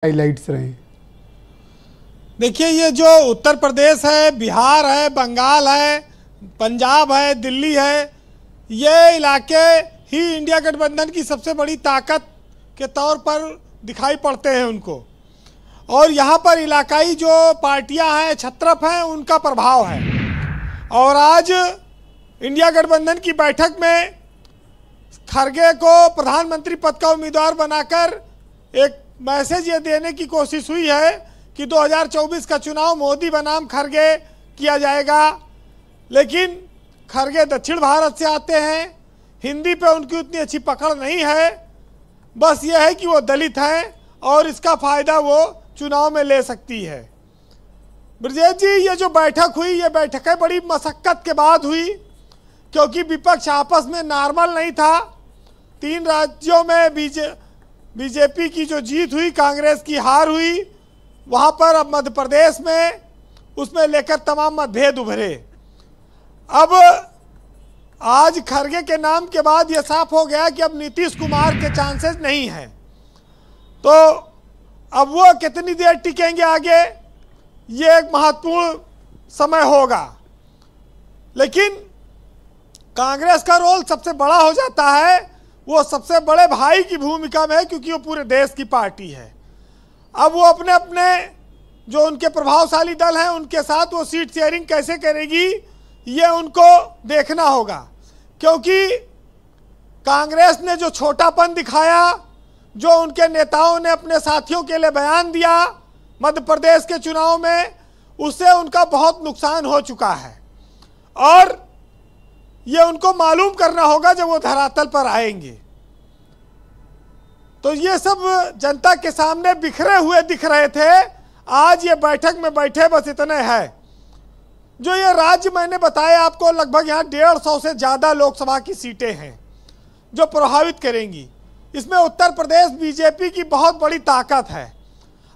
Highlights रहे। देखिए, ये जो उत्तर प्रदेश है, बिहार है, बंगाल है, पंजाब है, दिल्ली है, ये इलाके ही इंडिया गठबंधन की सबसे बड़ी ताकत के तौर पर दिखाई पड़ते हैं उनको। और यहाँ पर इलाकाई जो पार्टियाँ हैं, छत्रप हैं, उनका प्रभाव है। और आज इंडिया गठबंधन की बैठक में खरगे को प्रधानमंत्री पद का उम्मीदवार बनाकर एक मैसेज ये देने की कोशिश हुई है कि 2024 का चुनाव मोदी बनाम खरगे किया जाएगा। लेकिन खरगे दक्षिण भारत से आते हैं, हिंदी पे उनकी उतनी अच्छी पकड़ नहीं है। बस ये है कि वो दलित हैं और इसका फ़ायदा वो चुनाव में ले सकती है। ब्रजेश जी, ये जो बैठक हुई, ये बैठकें बड़ी मशक्क़त के बाद हुई, क्योंकि विपक्ष आपस में नॉर्मल नहीं था। 3 राज्यों में बीजेपी की जो जीत हुई, कांग्रेस की हार हुई, वहाँ पर अब मध्य प्रदेश में उसमें लेकर तमाम मतभेद उभरे। अब आज खरगे के नाम के बाद ये साफ हो गया कि अब नीतीश कुमार के चांसेस नहीं हैं। तो अब वो कितनी देर टिकेंगे आगे, ये एक महत्वपूर्ण समय होगा। लेकिन कांग्रेस का रोल सबसे बड़ा हो जाता है, वो सबसे बड़े भाई की भूमिका में है, क्योंकि वो पूरे देश की पार्टी है। अब वो अपने अपने जो उनके प्रभावशाली दल हैं उनके साथ वो सीट शेयरिंग कैसे करेगी, ये उनको देखना होगा। क्योंकि कांग्रेस ने जो छोटापन दिखाया, जो उनके नेताओं ने अपने साथियों के लिए बयान दिया मध्य प्रदेश के चुनाव में, उससे उनका बहुत नुकसान हो चुका है। और ये उनको मालूम करना होगा जब वो धरातल पर आएंगे। तो ये सब जनता के सामने बिखरे हुए दिख रहे थे। आज ये बैठक में बैठे बस इतने हैं। जो ये राज्य मैंने बताया आपको, लगभग यहाँ 150 से ज़्यादा लोकसभा की सीटें हैं जो प्रभावित करेंगी। इसमें उत्तर प्रदेश बीजेपी की बहुत बड़ी ताकत है।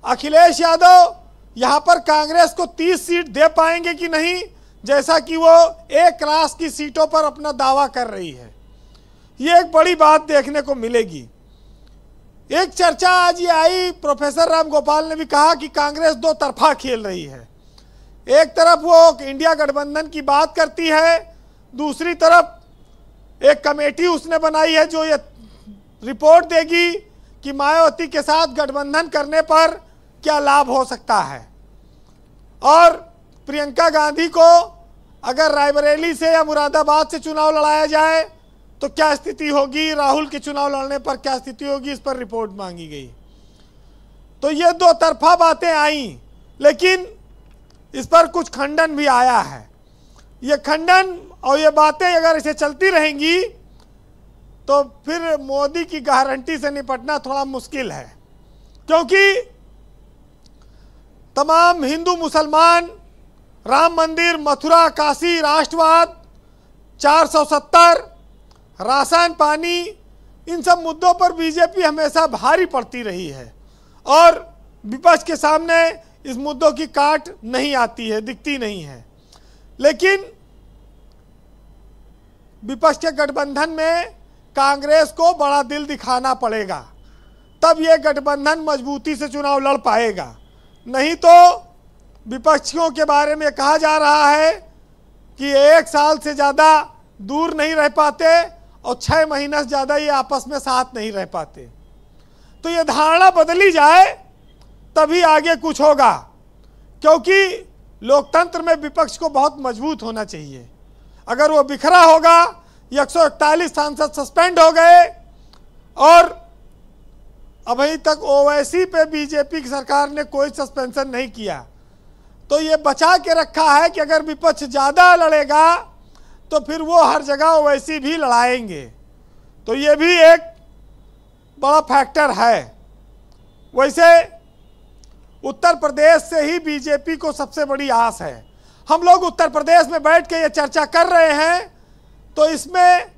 अखिलेश यादव यहाँ पर कांग्रेस को 30 सीट दे पाएंगे कि नहीं, जैसा कि वो एक क्लास की सीटों पर अपना दावा कर रही है, ये एक बड़ी बात देखने को मिलेगी। एक चर्चा आज ये आई, प्रोफेसर राम गोपाल ने भी कहा कि कांग्रेस 2 तरफा खेल रही है। एक तरफ वो इंडिया गठबंधन की बात करती है, दूसरी तरफ एक कमेटी उसने बनाई है जो ये रिपोर्ट देगी कि मायावती के साथ गठबंधन करने पर क्या लाभ हो सकता है। और प्रियंका गांधी को अगर रायबरेली से या मुरादाबाद से चुनाव लड़ाया जाए तो क्या स्थिति होगी, राहुल के चुनाव लड़ने पर क्या स्थिति होगी, इस पर रिपोर्ट मांगी गई। तो ये 2 तरफा बातें आई, लेकिन इस पर कुछ खंडन भी आया है। ये खंडन और ये बातें अगर इसे चलती रहेंगी तो फिर मोदी की गारंटी से निपटना थोड़ा मुश्किल है। क्योंकि तमाम हिंदू मुसलमान, राम मंदिर, मथुरा, काशी, राष्ट्रवाद, 470, राशन पानी, इन सब मुद्दों पर बीजेपी हमेशा भारी पड़ती रही है। और विपक्ष के सामने इस मुद्दों की काट नहीं आती है, दिखती नहीं है। लेकिन विपक्ष के गठबंधन में कांग्रेस को बड़ा दिल दिखाना पड़ेगा, तब ये गठबंधन मजबूती से चुनाव लड़ पाएगा। नहीं तो विपक्षियों के बारे में कहा जा रहा है कि 1 साल से ज़्यादा दूर नहीं रह पाते और 6 महीने से ज़्यादा ये आपस में साथ नहीं रह पाते। तो ये धारणा बदली जाए तभी आगे कुछ होगा। क्योंकि लोकतंत्र में विपक्ष को बहुत मजबूत होना चाहिए। अगर वो बिखरा होगा, 141 सांसद सस्पेंड हो गए और अभी तक ओवैसी पे बीजेपी की सरकार ने कोई सस्पेंशन नहीं किया, तो ये बचा के रखा है कि अगर विपक्ष ज़्यादा लड़ेगा तो फिर वो हर जगह ओवैसी भी लड़ाएंगे। तो ये भी एक बड़ा फैक्टर है। वैसे उत्तर प्रदेश से ही बीजेपी को सबसे बड़ी आस है। हम लोग उत्तर प्रदेश में बैठ के ये चर्चा कर रहे हैं, तो इसमें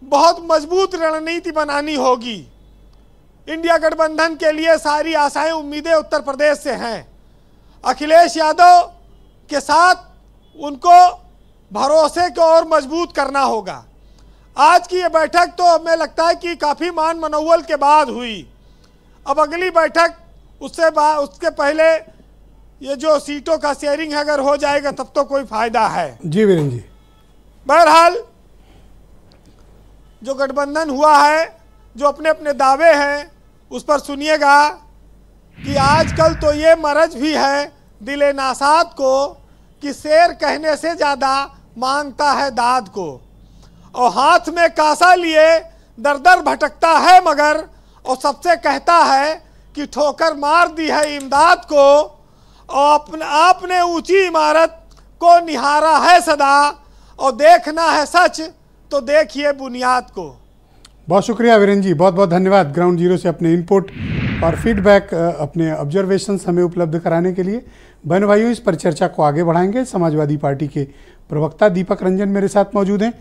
बहुत मजबूत रणनीति बनानी होगी। इंडिया गठबंधन के लिए सारी आशाएं, उम्मीदें उत्तर प्रदेश से हैं। अखिलेश यादव के साथ उनको भरोसे को और मजबूत करना होगा। आज की ये बैठक तो हमें लगता है कि काफ़ी मान मनौवल के बाद हुई। अब अगली बैठक उसके पहले ये जो सीटों का शेयरिंग अगर हो जाएगा तब तो कोई फायदा है। जी वीरेंद्र जी। बहरहाल जो गठबंधन हुआ है, जो अपने अपने दावे हैं उस पर सुनिएगा कि आजकल तो ये मरज भी है दिले नासाद को कि शेर कहने से ज़्यादा मांगता है दाद को, और हाथ में कासा लिए दर दर भटकता है मगर, और सबसे कहता है कि ठोकर मार दी है इमदाद को, और आपने ऊंची इमारत को निहारा है सदा, और देखना है सच तो देखिए बुनियाद को। बहुत शुक्रिया वीरेंद्र जी, बहुत बहुत धन्यवाद ग्राउंड जीरो से अपने इनपुट और फीडबैक, अपने ऑब्जर्वेशंस हमें उपलब्ध कराने के लिए। बहन भाइयों, इस पर चर्चा को आगे बढ़ाएंगे। समाजवादी पार्टी के प्रवक्ता दीपक रंजन मेरे साथ मौजूद हैं।